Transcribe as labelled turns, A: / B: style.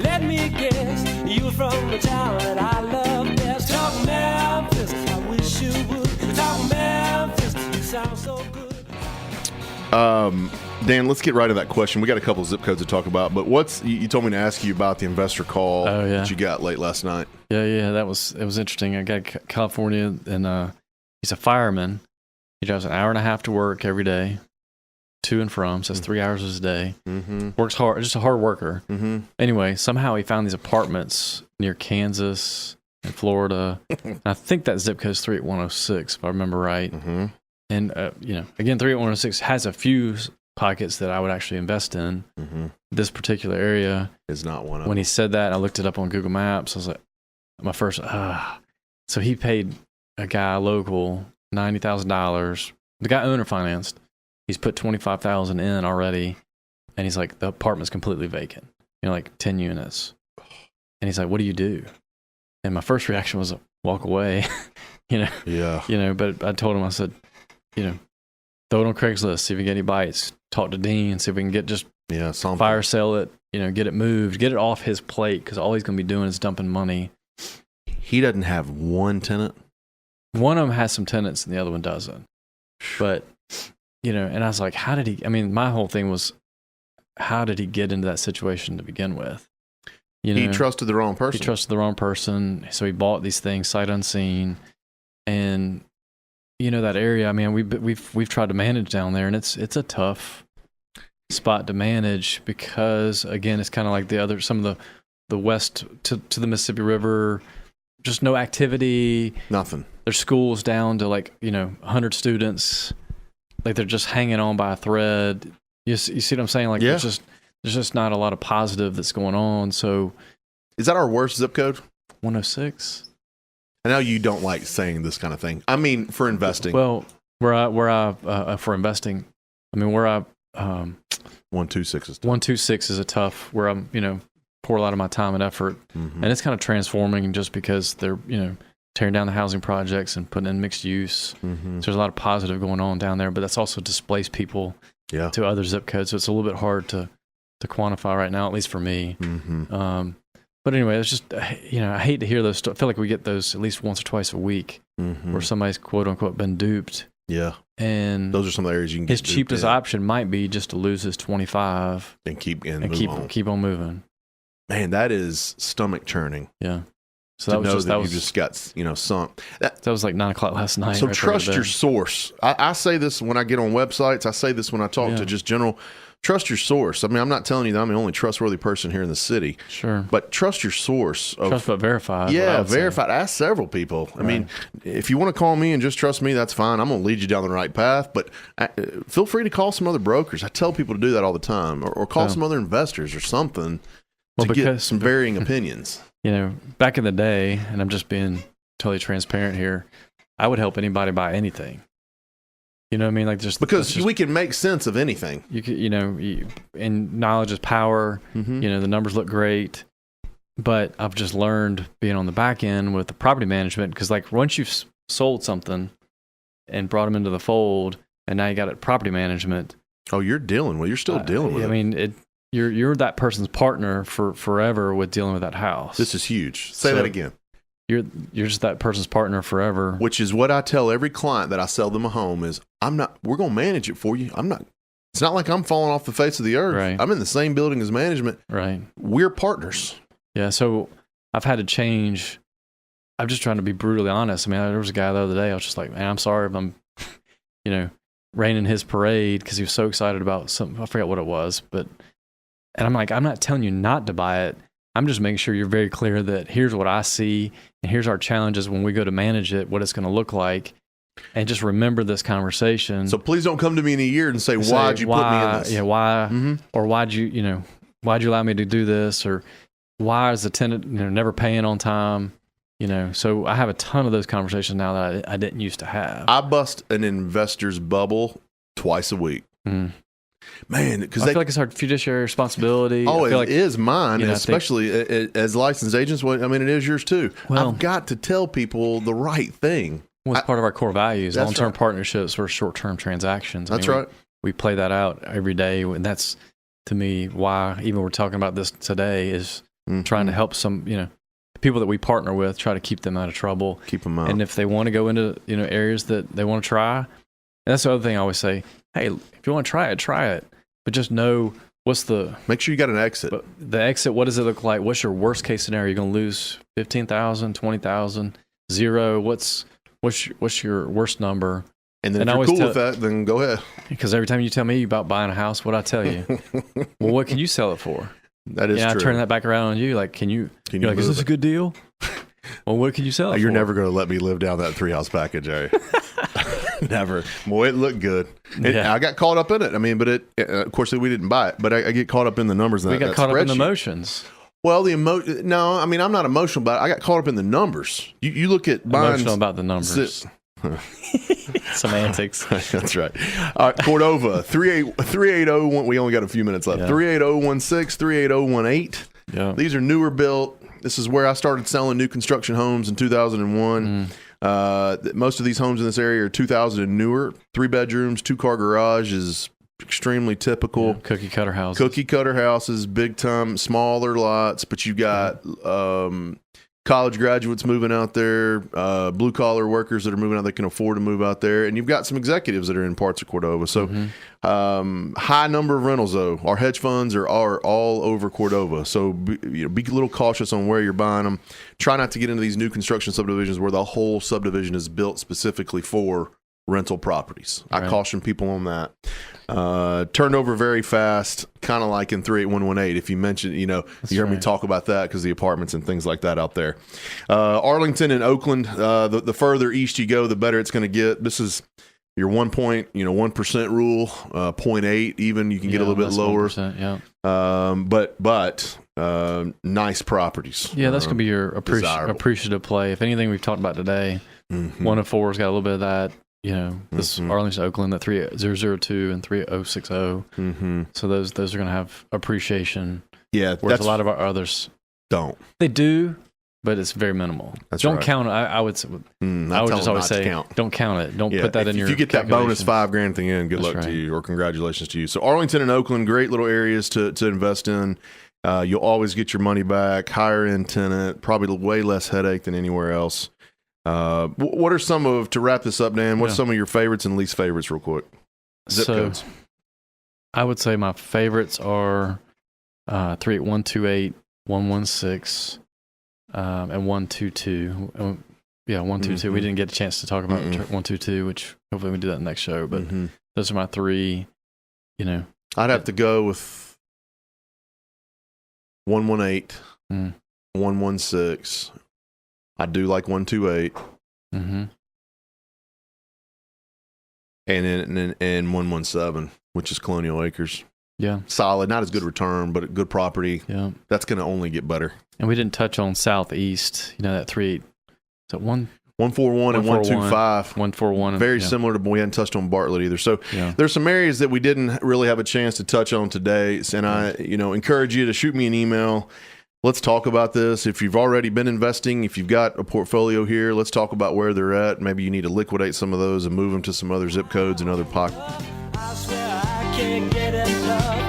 A: Let me guess, you from the town that I love best. Talk Memphis, I wish you would. Talk Memphis, you sound so good.
B: Dan, let's get right to that question. We got a couple of zip codes to talk about, but you told me to ask you about the investor call that you got late last night.
C: Yeah, it was interesting. I got California, and he's a fireman. He drives an hour and a half to work every day, to and from, so that's 3 hours of his day. Mm-hmm. Works hard, just a hard worker. Mm-hmm. Anyway, somehow he found these apartments near Kansas and Florida. And I think that zip code is 38106, if I remember right. Mm-hmm. And, again, 38106 has a few pockets that I would actually invest in. Mm-hmm. This particular area
B: is not one of them.
C: When he said that, I looked it up on Google Maps. I was like, my first, So he paid a guy local $90,000. The guy owner financed. He's put $25,000 in already, and he's like, the apartment's completely vacant. Like 10 units. And he's like, what do you do? And my first reaction was walk away. Yeah. But I told him, I said, throw it on Craigslist, see if we get any bites. Talk to Dean, see if we can get something. Fire sale it, get it moved, get it off his plate, because all he's going to be doing is dumping money.
B: He doesn't have one tenant?
C: One of them has some tenants and the other one doesn't. But, and I was like, my whole thing was, how did he get into that situation to begin with?
B: He trusted the wrong person.
C: He trusted the wrong person. So he bought these things sight unseen. And, that area, we've tried to manage down there, and it's a tough spot to manage because, again, it's kind of like some of the west to the Mississippi River, just no activity.
B: Nothing.
C: There's schools down to 100 students. Like they're just hanging on by a thread. You see what I'm saying? There's just not a lot of positive that's going on. So,
B: is that our worst zip code?
C: 106.
B: I know you don't like saying this kind of thing. I mean, for investing.
C: Well, for investing, where I
B: 126 is tough.
C: 126 is a tough where I'm pour a lot of my time and effort, and it's kind of transforming just because they're tearing down the housing projects and putting in mixed use. Mm-hmm. So there's a lot of positive going on down there, but that's also displaced people to other zip codes. So it's a little bit hard to quantify right now, at least for me. Mm-hmm. But anyway, it's just, I hate to hear those. I feel like we get those at least once or twice a week where somebody's quote unquote been duped.
B: Yeah.
C: And
B: those are some of the areas you can get
C: his cheapest option might be just to lose his 25
B: and keep
C: on moving.
B: Man, that is stomach churning.
C: Yeah.
B: So that was you just got sunk.
C: That was like 9:00 last night.
B: So trust your source. I say this when I get on websites. I say this when I talk to just general. Trust your source. I'm not telling you that I'm the only trustworthy person here in the city.
C: Sure.
B: But trust your source.
C: Trust but verify.
B: Yeah, verified. Ask several people. Right. I mean, if you want to call me and just trust me, that's fine. I'm going to lead you down the right path. But feel free to call some other brokers. I tell people to do that all the time. Or call some other investors or something to get some varying opinions.
C: Back in the day, and I'm just being totally transparent here, I would help anybody buy anything. You know what I mean?
B: Because we can make sense of anything.
C: You could, and knowledge is power. Mm-hmm. The numbers look great, but I've just learned being on the back end with the property management, because once you've sold something and brought them into the fold, and now you got it property management.
B: Oh, you're still dealing with it.
C: You're that person's partner for forever with dealing with that house.
B: This is huge. Say that again.
C: You're just that person's partner forever.
B: Which is what I tell every client that I sell them a home is, we're going to manage it for you. It's not like I'm falling off the face of the earth.
C: Right.
B: I'm in the same building as management.
C: Right.
B: We're partners.
C: Yeah. So I've had to change. I'm just trying to be brutally honest. There was a guy the other day. I was just like, man, I'm sorry if I'm, raining his parade because he was so excited about something. I forget what it was, and I'm like, I'm not telling you not to buy it. I'm just making sure you're very clear that here's what I see and here's our challenges when we go to manage it, what it's going to look like. And just remember this conversation.
B: So please don't come to me in a year and say, why'd you put me in this?
C: Yeah, why? Mm-hmm. Or why'd you allow me to do this? Or why is the tenant never paying on time? So I have a ton of those conversations now that I didn't used to have.
B: I bust an investor's bubble twice a week. Mm. Man, because
C: I feel like it's our fiduciary responsibility.
B: Oh, it is mine, especially as licensed agents. It is yours too. Well, I've got to tell people the right thing.
C: Well, it's part of our core values: long-term partnerships or short-term transactions.
B: That's right.
C: We play that out every day, and that's to me why even we're talking about this today is trying to help some, people that we partner with, try to keep them out of trouble.
B: Keep them out.
C: And if they want to go into, areas that they want to try, and that's the other thing I always say, hey, if you want to try it. But just know
B: make sure you got an exit.
C: But the exit, what does it look like? What's your worst case scenario? You're going to lose 15,000, 20,000, zero. What's your worst number?
B: And then if you're cool with that, then go ahead.
C: Because every time you tell me about buying a house, what I tell you, well, what can you sell it for?
B: That is true.
C: I turn that back around on you. Like, you're like, is this a good deal? Well, what can you sell it
B: You're
C: for?
B: never going to let me live down that 3-house package, are you? Never. Boy, it looked good. I got caught up in it. I mean, but of course, we didn't buy it, but I get caught up in the numbers.
C: We got caught up in the emotions.
B: Well, no, I mean, I'm not emotional about it. I got caught up in the numbers. You look at buying.
C: Emotional about the numbers. Semantics.
B: That's right. All right, Cordova, 380. We only got a few minutes left. 38016, 38018.
C: Yeah.
B: These are newer built. This is where I started selling new construction homes in 2001. Most of these homes in this area are 2000 and newer. 3 bedrooms, 2-car garage is extremely typical.
C: Yeah, cookie cutter houses, big time, smaller lots, but you got college graduates moving out there, blue collar workers that are moving out that can afford to move out there, and you've got some executives that are in parts of Cordova. So high number of rentals though. Our hedge funds are all over Cordova. So be a little cautious on where you're buying them. Try not to get into these new construction subdivisions where the whole subdivision is built specifically for rental properties. I caution people on that. Turned over very fast, kind of like in 38118. If you mentioned, you heard me talk about that because the apartments and things like that out there. Arlington and Oakland, the further east you go, the better it's going to get. This is your 1% rule, 0.8 even. You can get a little bit lower. 1%,
B: but nice properties.
C: Yeah, that's going to be your appreciative play. If anything we've talked about today, 104's got a little bit of that. This Arlington, Oakland, that 3002 and 3060. So those are going to have appreciation.
B: Yeah,
C: whereas a lot of our others
B: don't.
C: They do, but it's very minimal. Don't count it. I would say. I would just always say, don't count it. Don't put that in your.
B: If you get that bonus $5,000 at the end, good luck to you, or congratulations to you. So Arlington and Oakland, great little areas to invest in. You'll always get your money back. Higher end tenant, probably way less headache than anywhere else. What are to wrap this up, Dan, what's some of your favorites and least favorites real quick? Zip codes.
C: I would say my favorites are 38128, 116, and 122. 122. We didn't get a chance to talk about 122, which hopefully we do that in the next show, but those are my 3, I'd
B: have to go with 118, 116. I do like 128. And 117, which is Colonial Acres.
C: Yeah.
B: Solid, not as good return, but a good property.
C: Yeah. That's
B: going to only get better.
C: And we didn't touch on Southeast, that 38. So
B: 141 and 125.
C: 141.
B: Very similar to, we hadn't touched on Bartlett either. So there's some areas that we didn't really have a chance to touch on today. And I, encourage you to shoot me an email. Let's talk about this. If you've already been investing, if you've got a portfolio here, let's talk about where they're at. Maybe you need to liquidate some of those and move them to some other zip codes and other pockets.
A: I swear I can't get enough.